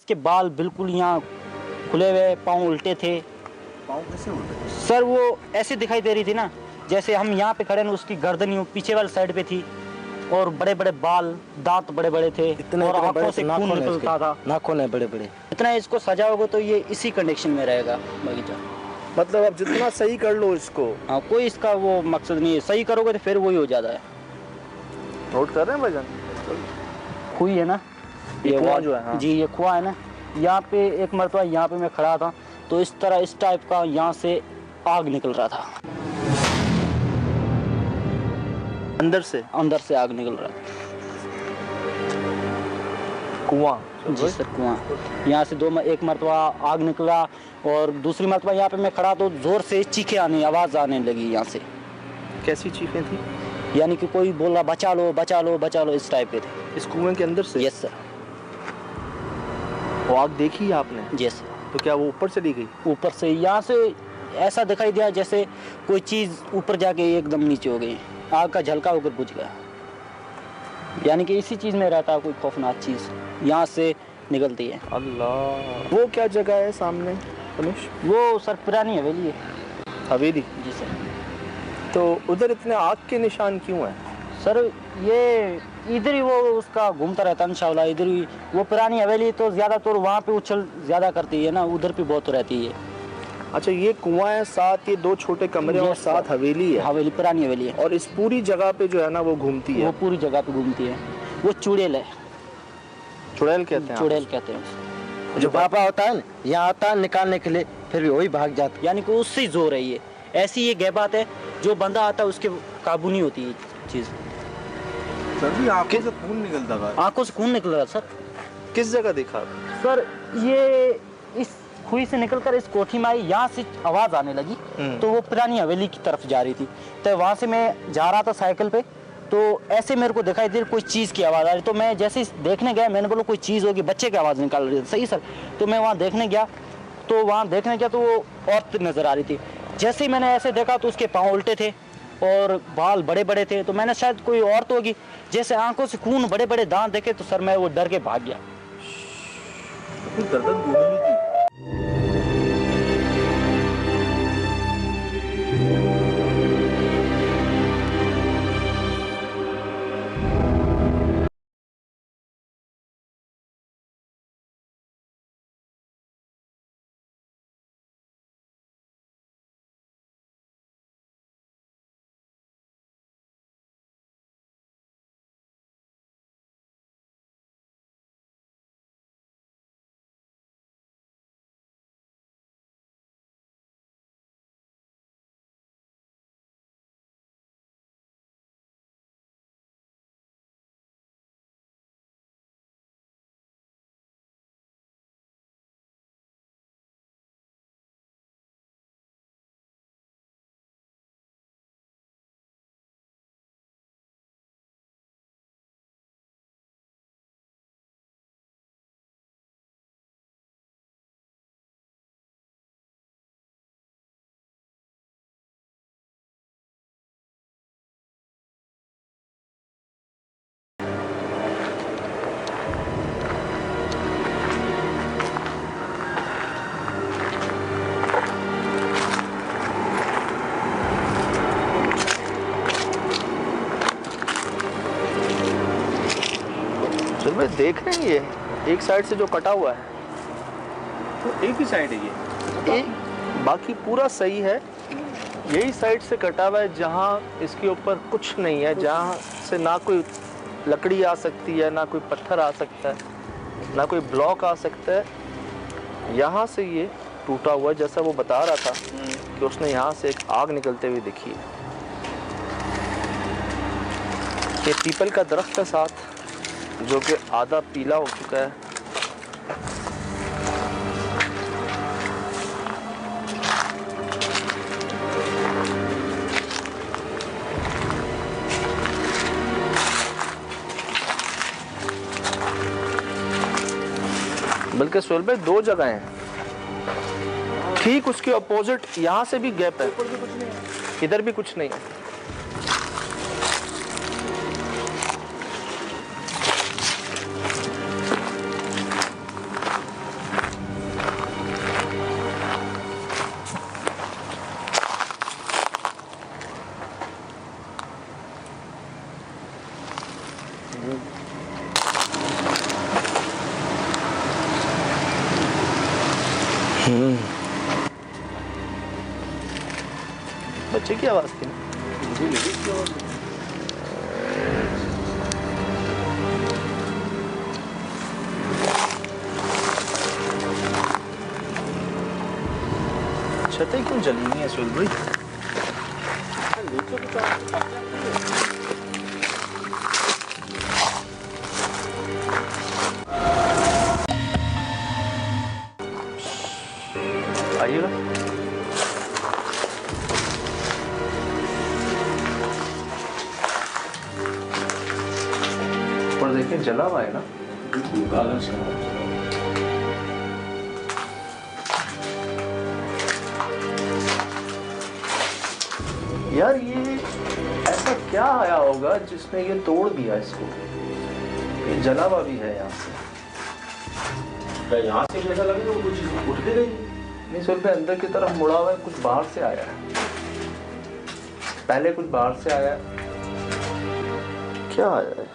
इसके बाल बिल्कुल यहाँ खुले हुए, पाँव उल्टे थे। पाँव कैसे उल्टे? सर वो ऐसे दिखाई दे रही थी ना, जैसे हम यहाँ पे खड़े हैं, उसकी गर्दन यूँ पीछे वाली साइड पे थी और बड़े बड़े बाल, दांत बड़े बड़े थे और आंखों से खून निकलता था। नाखून है बड़े बड़े। इतना इसको सजाओगे तो ये इसी कंडीशन में रहेगा बगीचा। मतलब अब जितना सही कर लो इसको। हाँ, कोई इसका वो मकसद नहीं है, सही करोगे तो फिर वही हो जाता है। नोट कर रहे हैं भाईजान? खुई है ना, ये कुआं जो है। हाँ। जी ये कुआं है ना, यहाँ पे एक मरतबा यहाँ पे मैं खड़ा था तो इस तरह इस टाइप का यहाँ से आग निकल रहा था, अंदर से आग निकल रहा था। कुआं? जी सर कुआं। यहाँ से एक मरतबा आग निकला और दूसरी मरतबा यहाँ पे मैं खड़ा तो जोर से चीखें आवाज़ आने लगी यहाँ से। कैसी चीखें थी? यानी कि कोई बोल रहा बचा लो बचा लो बचा लो, इस टाइप के थे। इस कुएं के अंदर से? Yes sir. वो आग देखी आपने? जी सर। तो क्या वो ऊपर चली गई? ऊपर से यहाँ से ऐसा दिखाई दिया जैसे कोई चीज़ ऊपर जाके एकदम नीचे हो गई, आग का झलका होकर बुझ गया। यानी कि इसी चीज़ में रहता है कोई खौफनाक चीज़ यहाँ से निकलती है। अल्लाह। वो क्या जगह है सामने रमेश? वो सर पुरानी हवेली है। हवेली? जी सर। तो उधर इतने आग के निशान क्यों हैं? सर ये इधर ही वो उसका घूमता रहता है इंशाल्लाह, इधर ही वो पुरानी हवेली तो ज़्यादातर वहाँ पे उछल ज़्यादा करती है ना, उधर पे बहुत रहती है। अच्छा, ये कुआं है, साथ ये 2 छोटे कमरे और साथ हवेली है? हवेली, पुरानी हवेली है। और इस पूरी जगह पे जो है ना वो घूमती है? वो पूरी जगह पे घूमती है। वो चुड़ैल है। चुड़ैल कहते हैं? चुड़ैल कहते हैं। जो बाबा होता है ना, यहाँ आता है निकालने के लिए, फिर भी वही भाग जाता है। यानी कि उससे जोर है ये। ऐसी ये गहबात है, जो बंदा आता है उसके काबू नहीं होती ये चीज़। सर जी आंखों से खून निकलता था। आंखों से खून निकल रहा सर। किस जगह देखा? सर ये इस खुई से निकलकर इस कोठी में आई, यहाँ से आवाज़ आने लगी तो वो पुरानी हवेली की तरफ जा रही थी। तो वहाँ से मैं जा रहा था साइकिल पे, तो ऐसे मेरे को दिखाई दे कोई चीज़ की आवाज़ आ रही। तो मैं जैसे देखने गया, मैंने बोला कोई चीज़ होगी, बच्चे की आवाज़ निकाल रही थी। सही सर। तो मैं वहाँ देखने गया तो वो औरत नज़र आ रही थी। जैसे ही मैंने ऐसे देखा तो उसके पाँव उल्टे थे और बाल बड़े बड़े थे, तो मैंने शायद कोई औरत होगी। जैसे आंखों से खून, बड़े बड़े दांत देखे तो सर मैं वो डर के भाग गया। गर्दन बूढ़ी भी थी। चल भाई, देख रहे हैं ये एक साइड से जो कटा हुआ है, तो एक ही साइड है ये? बाकी पूरा सही है। यही साइड से कटा हुआ है जहाँ इसके ऊपर कुछ नहीं है, जहाँ से ना कोई लकड़ी आ सकती है, ना कोई पत्थर आ सकता है, ना कोई ब्लॉक आ सकता है। यहाँ से ये टूटा हुआ है, जैसा वो बता रहा था कि उसने यहाँ से एक आग निकलते हुए देखी है। ये पीपल का दरख्त है साथ, जो कि आधा पीला हो चुका है। बल्कि सोहेल भाई 2 जगह हैं, ठीक उसके अपोजिट यहाँ से भी गैप है, इधर भी कुछ नहीं है। बच्चे की आवाज थी। छतें क्यों जली हुई हैं सुल भाई? आइएगा। और देखिए जला हुआ है ना। यार ये ऐसा क्या आया होगा जिसने ये तोड़ दिया इसको? ये जला हुआ भी है यहाँ से। क्या यहाँ से जैसा लगे वो कुछ उठ के गई? नहीं सर पे अंदर की तरफ मुड़ा हुआ है, कुछ बाहर से आया है। पहले कुछ बाहर से आया है। क्या आया है?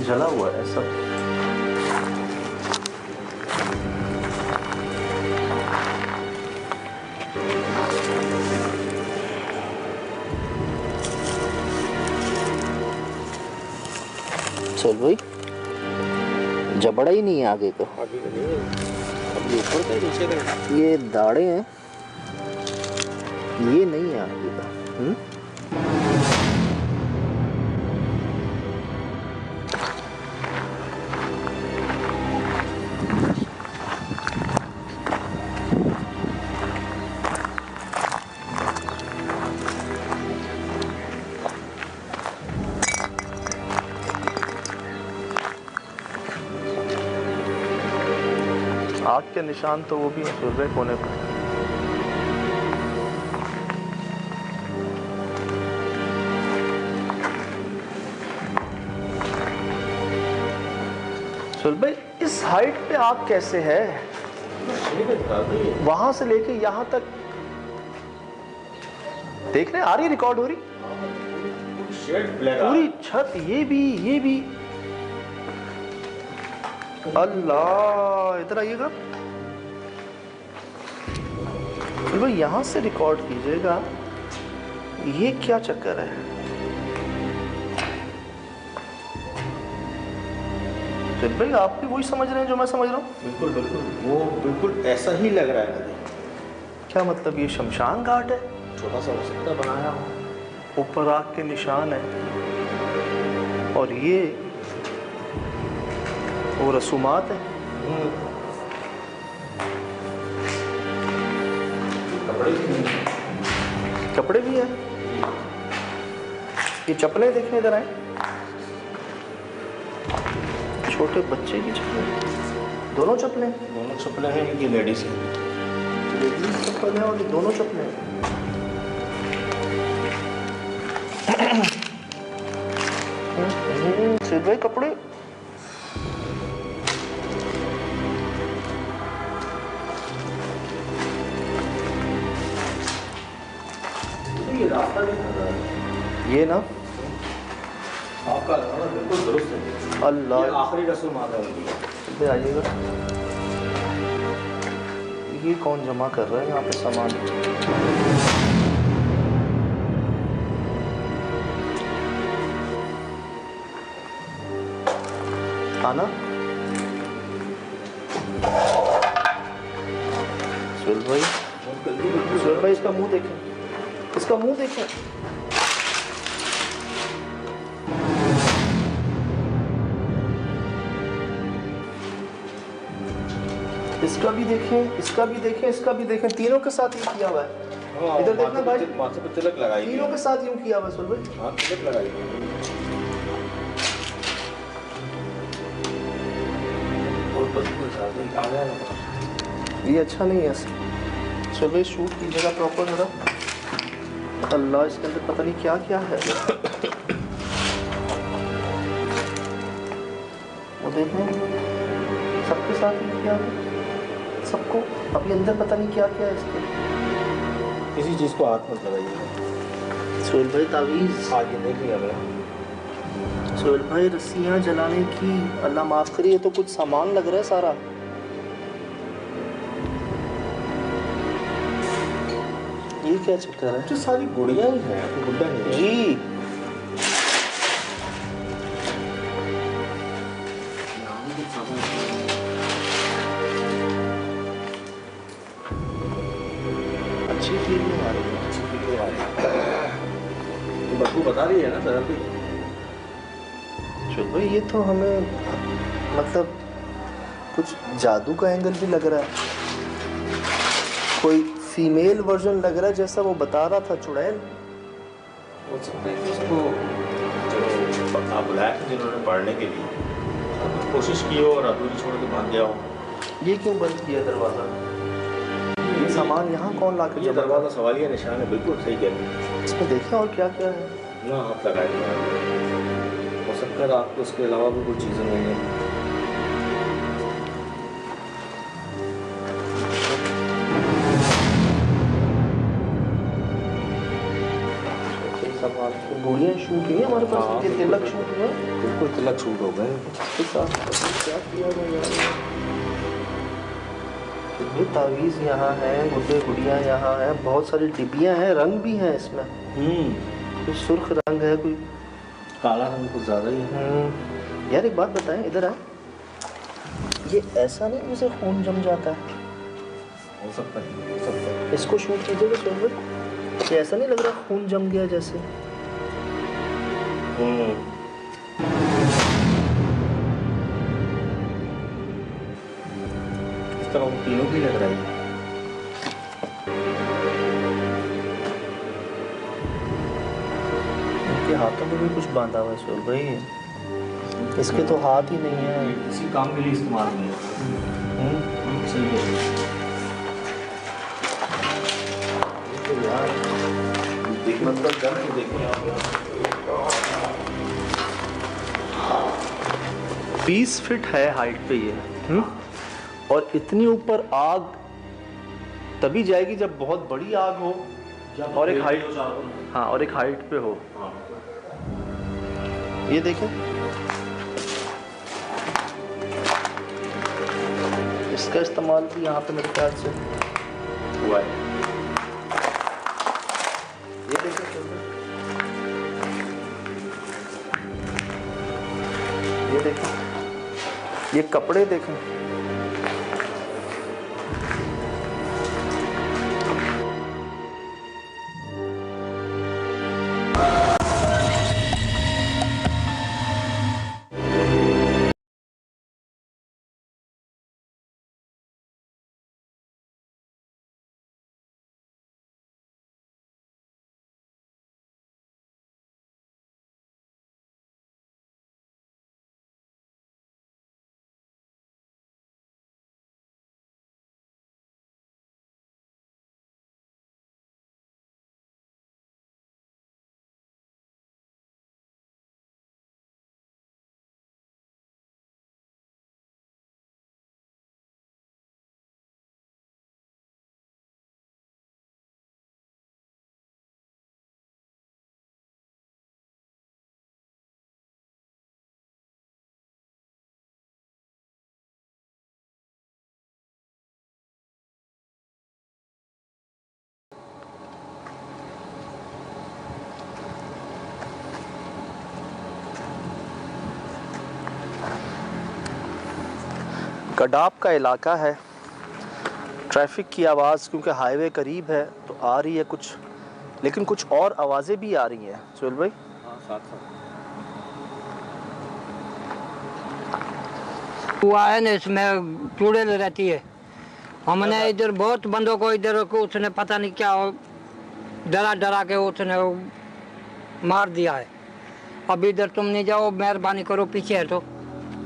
जला हुआ है सब। चल भाई, जबड़ा ही नहीं है आगे का। आगे का नहीं है, अब ये ऊपर का है, नीचे का है। ये दाढ़े हैं, ये नहीं है आगे का। आग के निशान तो वो भी है सूर्य कोने पर। सुरभि, इस हाइट पे आग कैसे है? वहां से लेके यहां तक देख रहे हैं, आ रही रिकॉर्ड हो रही पूरी छत, ये भी। अल्लाह, इधर आइएगा भाई, यहां से रिकॉर्ड कीजिएगा। ये क्या चक्कर है? चल भाई, आप भी वही समझ रहे हैं जो मैं समझ रहा हूँ? बिल्कुल बिल्कुल, वो बिल्कुल ऐसा ही लग रहा है मुझे। क्या मतलब, ये शमशान घाट है? छोटा सा हो सकता है बनाया हो। ऊपर आग के निशान है और ये वो रसूमात है। कपड़े भी हैं। ये चप्पलें देखने इधर आए, छोटे बच्चे की चप्पलें, दोनों चप्पलें हैं, ये लेडीज है। लेडीज चप्पल है और ये दोनों चप्पलें हैं। सिर भाई कपड़े, ये रास्ता भी है। ये ना आपका रास्ता बिल्कुल दुरुस्त है। अल्लाह, ये आखिरी रसूम आता है। पे आइएगा। ये कौन जमा कर रहा है यहाँ पे सामान? आना सुहेल भाई, इसका मुंह देखें, इसका मुंह देखें। इसका भी देखें, इसका भी देखें, इसका भी देखें, तीनों के साथ ये किया हुआ है। इधर देखना भाई, माथे पे तिलक लगाई, तीनों के साथ यूं किया हुआ है सुहेल भाई। हाँ तिलक लगाई। ये अच्छा नहीं है। सुहेल भाई शूट कीजिएगा प्रॉपर जरा। अल्लाह, इसके अंदर पता नहीं क्या क्या है। वो देखें, सबके साथ ही किया है। सबको। अभी अंदर पता नहीं क्या क्या है इसके। किसी चीज को हाथ मत लगाइए। सोहेल भाई तावीज़, आगे देख लिया गया। सोहेल भाई रस्सियाँ जलाने की, अल्लाह माफ करिए, तो कुछ सामान लग रहा है सारा। ये क्या चक्कर है? तो सारी गुड़िया ही है, कोई गुड्डा नहीं है। जी अच्छी फीलिंग आ रही है। अच्छी फीलिंग आ रही है। बदबू बता रही है ना सर अभी। चलो भाई, ये तो हमें मतलब कुछ जादू का एंगल भी लग रहा है। कोई फीमेल वर्जन लग रहा है जैसा वो बता रहा था चुड़ैल। हो सकता है कि उसको जो आप बुलाया था जिन्होंने पढ़ने के लिए, तो कुछ कोशिश की हो और अधूरी छोड़ के भाग गया हो। ये क्यों बंद किया दरवाजा? ये सामान यहाँ कौन ला के ये जमा? दरवाजा सवालिया निशान है, बिल्कुल सही कह रहे हैं। इसमें देखें और क्या क्या है। ना हाथ लगाए, हो सकता है आपको उसके अलावा भी कुछ चीज़ें मिल जाए। गोलियां शूट हुई हैं हमारे पास। हाँ, ये तिलक शूट हुआ है। बिल्कुल तिलक छूट हो गए। इसके साथ क्या किया गया यार? ये तावीज़ यहाँ है, गुड्डे गुड़ियाँ यहाँ है, बहुत सारी डिब्बियाँ हैं, रंग भी हैं इसमें। कोई सुर्ख रंग है, कोई काला रंग कुछ ज़्यादा ही है। यार एक बात बताएं, इधर आए। ये ऐसा नहीं जैसे खून जम जाता है? हो सकता है, हो सकता है। इसको शूट कीजिएगा सोहेल भाई। ये ऐसा नहीं लग रहा खून जम गया जैसे? इस तरह वो तीनों की लग रही है। इनके हाथों में भी कुछ बांधा हुआ है सोहेल भाई। इसके तो हाथ ही नहीं है। किसी काम के लिए इस्तेमाल नहीं है। सही है। तो यार देखिए मतलब डर के देखिए आप। 20 फीट है हाइट पे ये। और इतनी ऊपर आग तभी जाएगी जब बहुत बड़ी आग हो और एक हाइट, हाँ, और एक हाइट पे हो। ये देखें, इसका इस्तेमाल भी यहाँ पे मेरे ख्याल से हुआ है। ये देखें, ये देखें, ये कपड़े देखें। गडाप का इलाका है। ट्रैफिक की आवाज़ क्योंकि हाईवे करीब है तो आ रही है कुछ, लेकिन कुछ और आवाज़ें भी आ रही हैं सोहेल भाई। हाँ, साथ साथ हुआ है ना, इसमें चुड़ैल रहती है। हमने इधर बहुत बंदों को इधर को उसने पता नहीं क्या डरा डरा के उसने मार दिया है। अब इधर तुम नहीं जाओ, मेहरबानी करो, पीछे हटो।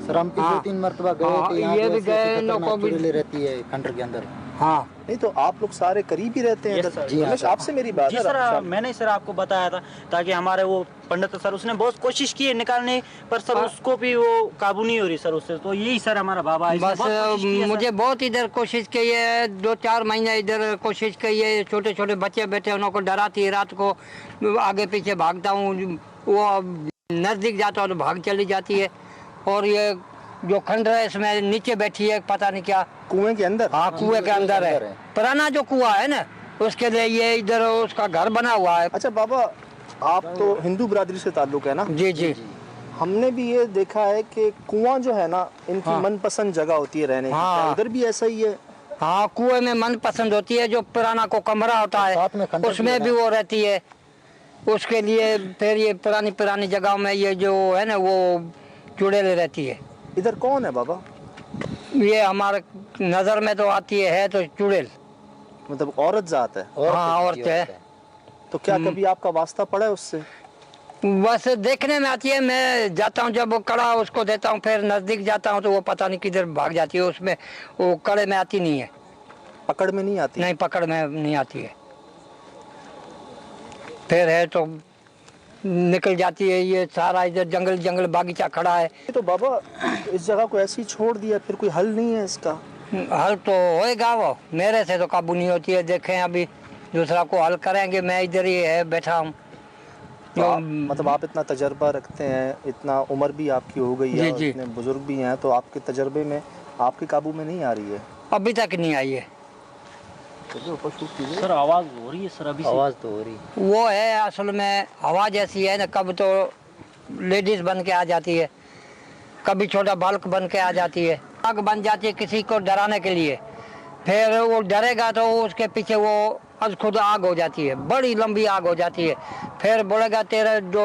सर हम पिछले 3 मरतबा गए थे यहाँ ये पे, भी ऐसी गए, खतरनाक लोगों भी चुड़ैलें रहती है खंडर के अंदर। हाँ नहीं तो आप लोग सारे करीब ही रहते हैं Yes, इधर। sir. जी, रमेश, आपसे मेरी बात जी है सर, राम। मैंने सर आपको बताया था ताकि हमारे वो पंडित सर उसने बहुत कोशिश की है निकालने, पर सर हाँ। उसको भी वो काबू नहीं हो रही सर उससे। तो यही सर हमारा बाबा है, इसने बस बहुत कोशिश की है, सर। मुझे बहुत इधर कोशिश की है, 2-4 महीने इधर कोशिश की है। छोटे छोटे बच्चे बैठे उनको डराती है, रात को आगे पीछे भागता हूँ, वो नज़दीक जाता हूँ तो भाग चली जाती है। और ये जो खंडर है इसमें नीचे बैठी है, पता नहीं क्या। कुएं के अंदर? हाँ, कुएं के अंदर है। पुराना जो कुआं है ना, उसके लिए ये इधर उसका घर बना हुआ है। अच्छा बाबा, आप तो हिंदू बिरादरी से ताल्लुक है ना? जी जी। हमने भी ये देखा है कि कुआं जो है ना, इनकी हाँ। मनपसंद जगह होती है रहने की। हाँ। क्या उधर भी ऐसा ही है? हाँ, कुएं में मन पसंद होती है, जो पुराना को कमरा होता है उसमें भी वो रहती है। उसके लिए फिर ये पुरानी पुरानी जगहों में ये जो है ना वो चुड़ैल रहती है। इधर कौन है बाबा? ये हमारे नजर में तो आती है तो चुड़ैल। मतलब औरत जात है? हाँ, औरत है। तो क्या कभी आपका वास्ता पड़ा है उससे? बस देखने में आती है, मैं जाता हूँ जब वो कड़ा उसको देता हूँ, फिर नजदीक जाता हूँ तो वो पता नहीं किधर भाग जाती है। उसमें वो कड़े में आती नहीं है। पकड़ में नहीं आती? नहीं, पकड़ में नहीं आती है। फिर है तो निकल जाती है। ये सारा इधर जंगल जंगल बागीचा खड़ा है। तो बाबा इस जगह को ऐसे ही छोड़ दिया, फिर कोई हल नहीं है इसका? हल तो होएगा, वो मेरे से तो काबू नहीं होती है। देखें अभी दूसरा को हल करेंगे, मैं इधर ही है बैठा हूँ। तो मतलब आप इतना तजर्बा रखते हैं, इतना उम्र भी आपकी हो गई है, जी, और जी। इतने बुजुर्ग भी हैं, तो आपके तजर्बे में आपके काबू में नहीं आ रही है? अभी तक नहीं आई है। सर आवाज हो रही है सर अभी से। आवाज तो हो रही। वो है असल में आवाज़ ऐसी है ना, कब तो लेडीज बन के आ जाती है, कभी छोटा बालक बन के आ जाती है, आग बन जाती है किसी को डराने के लिए। फिर वो डरेगा तो उसके पीछे वो आज खुद आग हो जाती है, बड़ी लंबी आग हो जाती है। फिर बोलेगा तेरा जो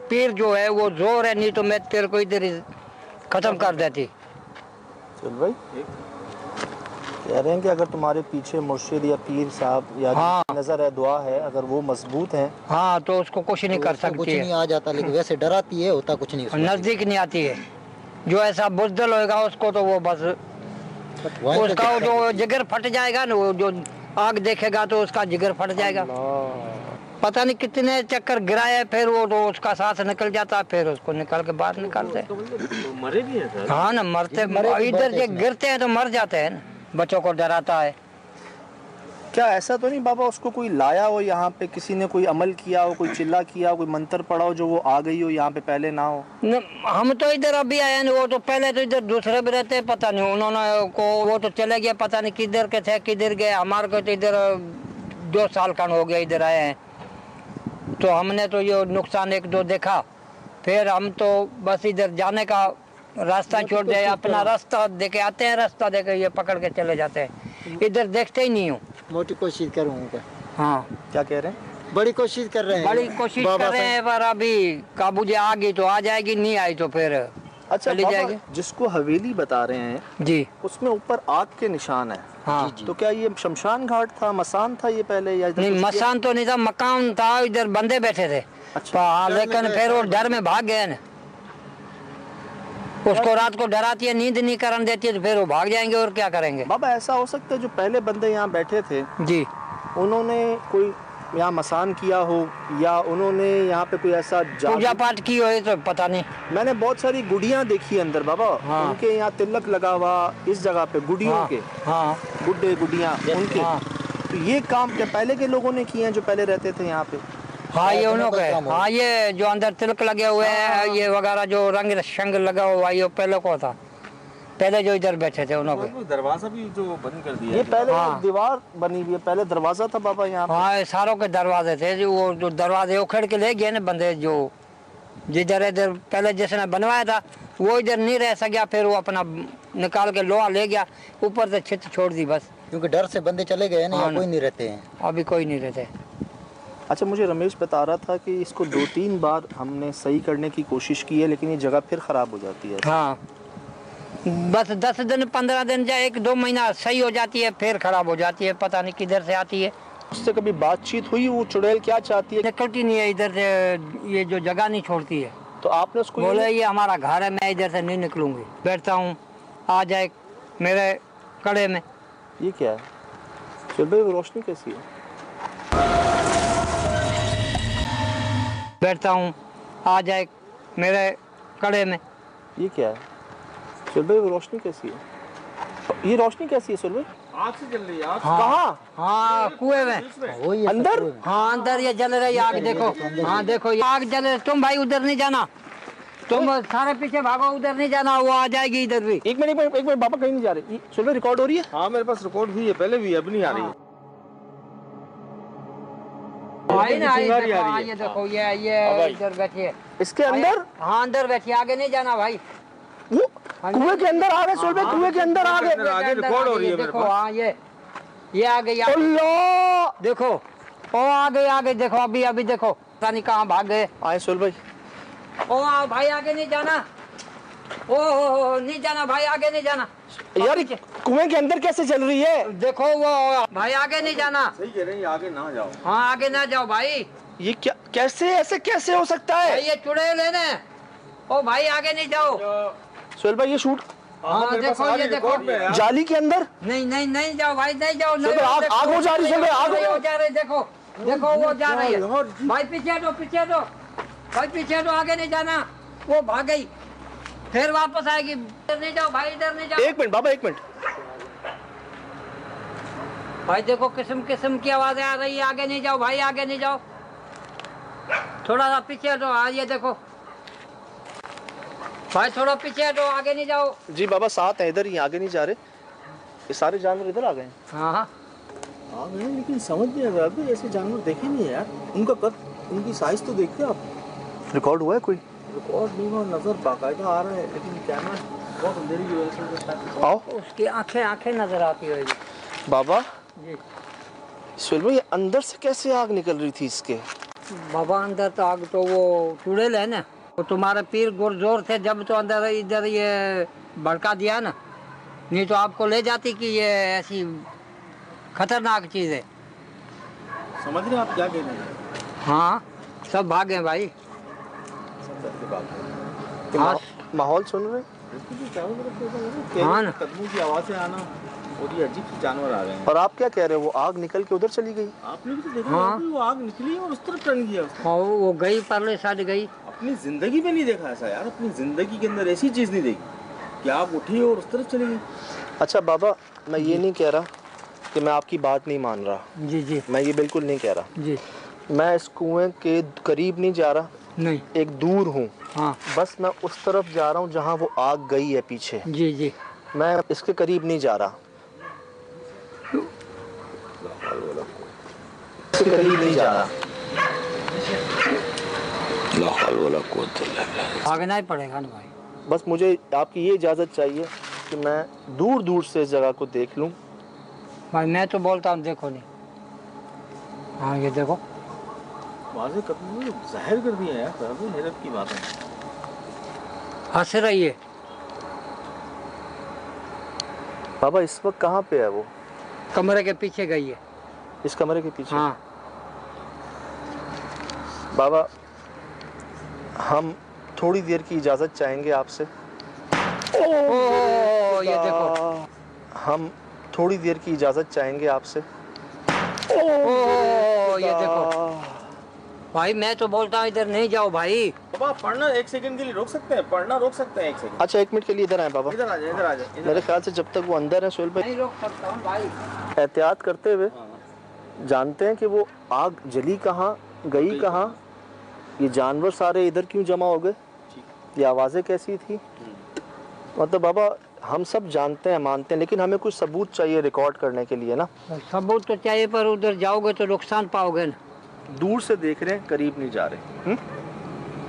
पीर जो है वो जोर है, नहीं तो मैं तेरे को इधर ही खत्म कर देती। चल भाई, कह रहे हैं कि अगर तुम्हारे पीछे मुर्शिद या पीर साहब या हाँ। नजर है, दुआ है, अगर वो मजबूत हैं हाँ, तो उसको कुछ नहीं कर कुछ सकती नहीं है, आ जाता, लेकिन वैसे डराती है, होता कुछ नहीं उसमें। नजदीक नहीं आती है। जो ऐसा बुजदल होएगा उसको तो वो बस वहीं पे उसका वो जो जिगर फट जाएगा ना, वो जो आग देखेगा तो उसका जिगर फट जाएगा। पता नहीं कितने चक्कर गिराए, फिर वो तो उसका सांस निकल जाता, फिर उसको निकाल के बाहर निकालते। मरे भी हैं सर? हाँ ना, मरते इधर से गिरते हैं तो मर जाते हैं ना। बच्चों को डराता है। क्या ऐसा तो नहीं बाबा उसको कोई लाया हो यहाँ पे, किसी ने कोई अमल किया हो, कोई चिल्ला किया हो, कोई मंत्र पड़ा हो जो वो आ गई हो यहाँ पे, पहले ना हो? हम तो इधर अभी आए हैं, वो तो पहले तो इधर दूसरे भी रहते हैं, पता नहीं उन्होंने को वो तो चले गए, पता नहीं किधर के थे किधर गए। हमारे को तो इधर 2 साल का हो गया इधर आए हैं, तो हमने तो ये नुकसान 1-2 देखा। फिर हम तो बस इधर जाने का रास्ता छोड़ दिया, अपना रास्ता देके आते हैं, रास्ता देके ये पकड़ के चले जाते हैं, इधर देखते ही नहीं हूँ। मोटी कोशिश करूँगा। हाँ, क्या कह रहे हैं? बड़ी कोशिश कर रहे हैं, बड़ी कोशिश कर रहे हैं, पर अभी काबू जे आ गई तो आ जाएगी, नहीं आई तो फिर अच्छा चली बाबा, जाएगी। जिसको हवेली बता रहे हैं जी उसमें ऊपर आग के निशान है। हाँ। तो क्या ये शमशान घाट था, मसान था ये पहले, या इधर नहीं, कुछ किया? मसान तो नहीं था, मकान था, इधर बंदे बैठे थे। अच्छा। हाँ, लेकिन फिर वो डर में भाग गए ना। उसको रात को डराती है, नींद नहीं करने देती है, तो फिर वो भाग जाएंगे, और क्या करेंगे। बाबा ऐसा हो सकता है जो पहले बंदे यहाँ बैठे थे जी, उन्होंने कोई यहाँ मसान किया हो, या उन्होंने यहाँ पे कोई ऐसा पूजा पाठ की हो तो पता नहीं। मैंने बहुत सारी गुड़ियाँ देखी अंदर बाबा। हाँ। उनके यहाँ तिलक लगा हुआ इस जगह पे, गुड़ियों हाँ, के हाँ, गुड्डे गुड़ियाँ उनके। हाँ। तो ये काम क्या पहले के लोगों ने किए हैं जो पहले रहते थे यहाँ पे? हाँ, ये उन्हों का के। काम हो। हाँ, ये जो अंदर तिलक लगे हुए हैं, ये वगैरह जो रंग शंग लगा हुआ, ये पहले को था, पहले जो इधर बैठे थे उन्हों के। दरवाजा भी जो बंद कर दिया ये पहले हाँ। दीवार बनी हुई है, पहले दरवाजा था बाबा यहाँ पे। हाँ, ये सारों के दरवाजे थे, जो वो जो दरवाजे उखड़ के ले गए ना बंदे, जो जिधर इधर पहले जिसने बनवाया था वो इधर नहीं रह सका, फिर वो अपना निकाल के लोहा ले गया, ऊपर से छत छोड़ दी बस। क्योंकि डर से बंदे चले गए ना, हाँ यहाँ ना। कोई नहीं रहते हैं। अभी कोई नहीं रहते। अच्छा, मुझे रमेश बता रहा था कि इसको 2-3 बार हमने सही करने की कोशिश की है, लेकिन ये जगह फिर खराब हो जाती है। हाँ, बस 10 दिन 15 दिन या 1-2 महीना सही हो जाती है, फिर खराब हो जाती है, पता नहीं किधर से आती है। उससे कभी बातचीत हुई? वो चुड़ैल क्या चाहती है? निकलती नहीं है इधर से, ये जो जगह नहीं छोड़ती है। तो आपने उसको बोले ये हमारा घर है, मैं इधर से नहीं निकलूंगी, बैठता हूँ, आ जाए मेरे कड़े में। ये क्या है? चल भाई वो रोशनी कैसी है? बैठता हूँ, आ जाए मेरे कड़े में। ये क्या है? चल भाई वो रोशनी कैसी है? ये रोशनी कैसी है सुलभ? आग से जल रही है आग। कहाँ? हाँ कुएं में। वही है अंदर? सर, हाँ अंदर ये जल रही आग, देखो। हाँ देखो ये आग जल रही। तुम भाई उधर नहीं जाना, तुम सारे पीछे भागो, उधर नहीं जाना, वो आ जाएगी इधर भी। एक मिनट पापा कहीं नहीं जा रहे। सुलभ रिकॉर्ड हो रही है? हाँ मेरे पास रिकॉर्ड हुई है, पहले भी है, अब नहीं आ रही है। आई ना, आई चिंगारी देखो, आ रही है। ये देखो, ये इधर बैठी है। इसके अंदर? हाँ अंदर बैठी, आगे नहीं जाना भाई। वो कुएं के अंदर आ गए सुलभ, कुएं के अंदर आ गए। आगे रिकॉर्ड हो रही है मेरे देखो। पास। हाँ ये आ गई, अल्लाह! देखो ओ आगे देखो, अभी देखो पता नहीं कहाँ भाग गए। आए सुलभ भाई। ओ भाई आगे नहीं जाना, ओ नहीं जाना भाई, आगे नहीं जाना यार कुएं के अंदर कैसे चल रही है? देखो वो भाई, आगे नहीं जाना। सही कह रहे हैं, आगे ना जाओ। हाँ आगे ना जाओ भाई, ये क्या, कैसे, ऐसे कैसे हो सकता है? ये चुड़ैल है ना। ओ भाई आगे नहीं जाओ। सुलभ भाई ये शूट हाँ मेरे पास देखो, आ ये रही देखो। रिकॉर्ड में है यार। जाली के अंदर? नहीं जाओ भाई, नहीं जाओ। सुन, आग हो जा रही, सुन, आग हो जा रही, देखो वो जा रही है। भाई पीछे हटो भाई, पीछे हटो, आगे नहीं जाना। वो भाग गई, फिर वापस आएगी। इधर नहीं जाओ भाई, इधर नहीं जाओ। एक मिनट बाबा, एक मिनट। भाई देखो किस्म की आवाजें आ रही है, आगे नहीं जाओ भाई, आगे नहीं जाओ, थोड़ा सा पीछे हटो। हाँ ये देखो भाई, थोड़ा पीछे हटो, आगे नहीं जाओ। जी बाबा साथ है, इधर ही, आगे नहीं जा रहे। ये सारे जानवर इधर आ गए हैं। हाँ आ गए, लेकिन समझ नहीं आ रहा, अभी ऐसे जानवर देखे नहीं है यार। उनका कद, उनकी साइज तो देखते आप। रिकॉर्ड हुआ है कोई? रिकॉर्ड नहीं हुआ, नजर बाकायदा आ रहा है, लेकिन कैमरा बहुत अंधेरी की वजह से। आओ उसकी आंखें नजर आती होगी। बाबा। जी सुलभ ये अंदर से कैसे आग निकल रही थी इसके? बाबा अंदर तो आग, तो वो चुड़ैल है ना, वो तुम्हारे पीर गुरजोर थे जब तो अंदर इधर ये भड़का दिया ना, नहीं तो आपको ले जाती कि ये ऐसी खतरनाक चीज है। समझ रहे हैं आप क्या कह रहे हैं? हाँ सब भागे भाई। सब डर के भाग गए। ये हाँ माहौल सुन रहे? क्योंकि चारों तरफ ऐसा हो रहा है, हाँ ना। कदमों की आवाज़ें आना, और ये अजीब से जानवर आ गए हैं। और आप क्या कह रहे हो, वो आग निकल के उधर चली गई? आपने भी तो देखा हाँ। होगा कि वो आग निकली और उस तरफ टर्न किया उसने। और वो गई, परले साइड गई। अपनी जिंदगी में नहीं देखा ऐसा यार, अपनी जिंदगी के अंदर ऐसी चीज नहीं देखी कि आग उठी और उस तरफ चली गई। अच्छा बाबा, मैं ये नहीं कह रहा कि मैं आपकी बात नहीं मान रहा, जी मैं ये बिल्कुल नहीं कह रहा। जी। मैं इस कुएं के करीब नहीं जा रहा, नहीं। एक दूर हूँ। हाँ बस मैं उस तरफ जा रहा हूँ जहाँ वो आग गई है पीछे। जी। मैं इसके करीब नहीं जा रहा, इसके करीब नहीं जा रहा। भागना ही पड़ेगा ना भाई। बस मुझे आपकी ये इजाज़त चाहिए कि मैं दूर दूर से इस जगह को देख लूँ। भाई मैं तो बोलता हूँ, देखो नहीं। हाँ ये देखो, वाज़े कदमों ने जाहिर कर दिया यार, साहब हैरत की बात है। हंस रही है। बाबा इस वक्त कहाँ पे है वो? कमरे के पीछे गई है। इस कमरे के पीछे? हाँ बाबा हम थोड़ी देर की इजाज़त चाहेंगे आपसे। ओ ये देखो, हम थोड़ी देर की इजाज़त चाहेंगे आपसे। ओ ये देखो भाई, मैं तो बोलता हूँ इधर नहीं जाओ भाई। बाबा पढ़ना एक सेकंड के लिए रोक सकते हैं, पढ़ना रोक सकते हैं एक सेकंड। अच्छा एक मिनट के लिए इधर आए बाबा। इधर आ जाए, इधर आ जाए। मेरे ख्याल से जब तक वो अंदर है सोहेल भाई, नहीं रोक सकता हूँ भाई। एहतियात करते हुए जानते हैं कि वो आग जली कहाँ, गई कहाँ, ये जानवर सारे इधर क्यों जमा हो गए, ये आवाज़ें कैसी थी। मतलब बाबा हम सब जानते हैं, मानते हैं, लेकिन हमें कुछ सबूत चाहिए रिकॉर्ड करने के लिए ना। सबूत तो चाहिए, पर उधर जाओगे तो नुकसान पाओगे ना। दूर से देख रहे हैं, करीब नहीं जा रहे।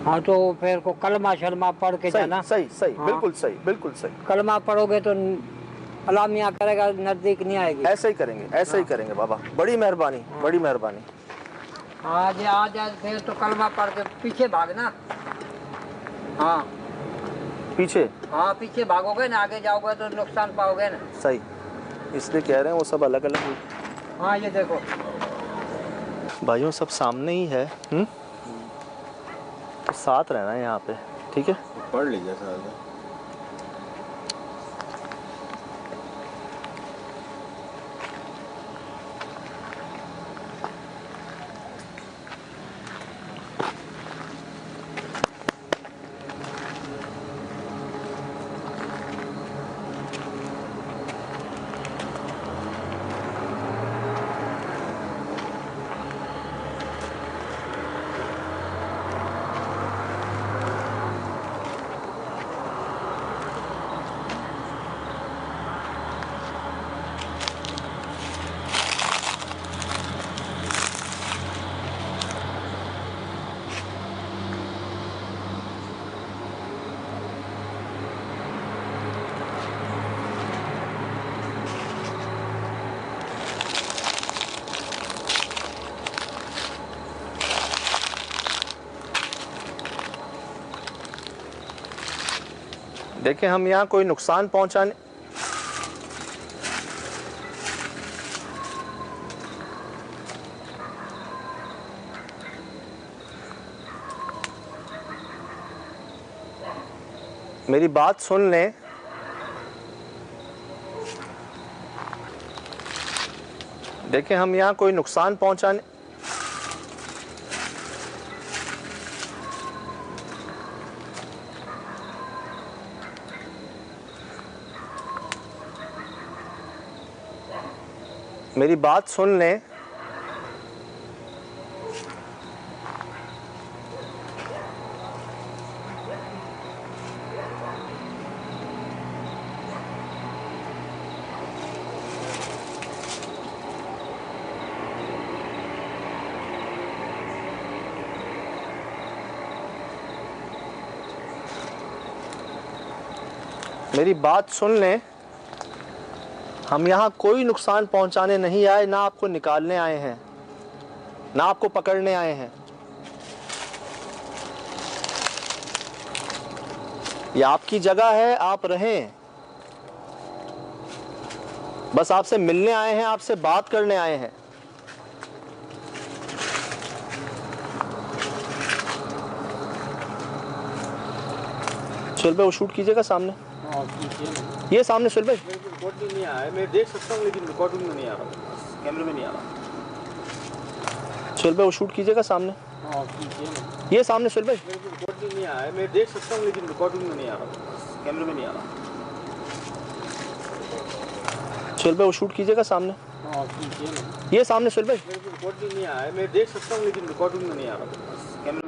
हाँ तो फिर को कलमा शर्मा पढ़ के जाना। सही सही, हाँ। बिल्कुल सही, बिल्कुल सही। कलमा पढ़ोगे तो अलामिया करेगा, नजदीक नहीं आएगी। ऐसा ही करेंगे, ऐसा ही करेंगे बाबा। बड़ी मेहरबानी, बड़ी मेहरबानी। आ जाए फिर तो कलमा पढ़ के पीछे भागना। हाँ पीछे? हाँ पीछे भागोगे ना, आगे जाओगे तो नुकसान पाओगे ना। सही, इसलिए कह रहे हैं वो सब अलग अलग। हाँ ये देखो भाइयों सब सामने ही है। तो साथ रहना है यहाँ पे, ठीक है? पढ़ लीजिए सर। देखिए हम यहाँ कोई नुकसान पहुँचाने मेरी बात सुन लें। देखिए हम यहाँ कोई नुकसान पहुँचाने मेरी बात सुन लें। मेरी बात सुन लें। हम यहाँ कोई नुकसान पहुँचाने नहीं आए, ना आपको निकालने आए हैं, ना आपको पकड़ने आए हैं। ये आपकी जगह है, आप रहें। बस आपसे मिलने आए हैं, आपसे बात करने आए हैं। सुहेल भाई वो शूट कीजिएगा सामने, ये सामने सुहेल भाई। रिकॉर्डिंग नहीं आया है, मैं देख सकता हूँ लेकिन रिकॉर्डिंग में नहीं आ रहा, कैमरे में नहीं आ रहा। सुहेल भाई वो शूट कीजिएगा सामने, ये सामने सुहेल भाई। रिकॉर्डिंग नहीं आया है, मैं देख सकता हूँ लेकिन रिकॉर्डिंग में नहीं आ रहा, कैमरे में नहीं आ रहा। सुहेल भाई वो शूट कीजिएगा सामने, ये सामने सुहेल भाई। रिकॉर्डिंग नहीं आया है, मैं देख सकता हूँ लेकिन रिकॉर्डिंग में नहीं आ रहा, कैमरे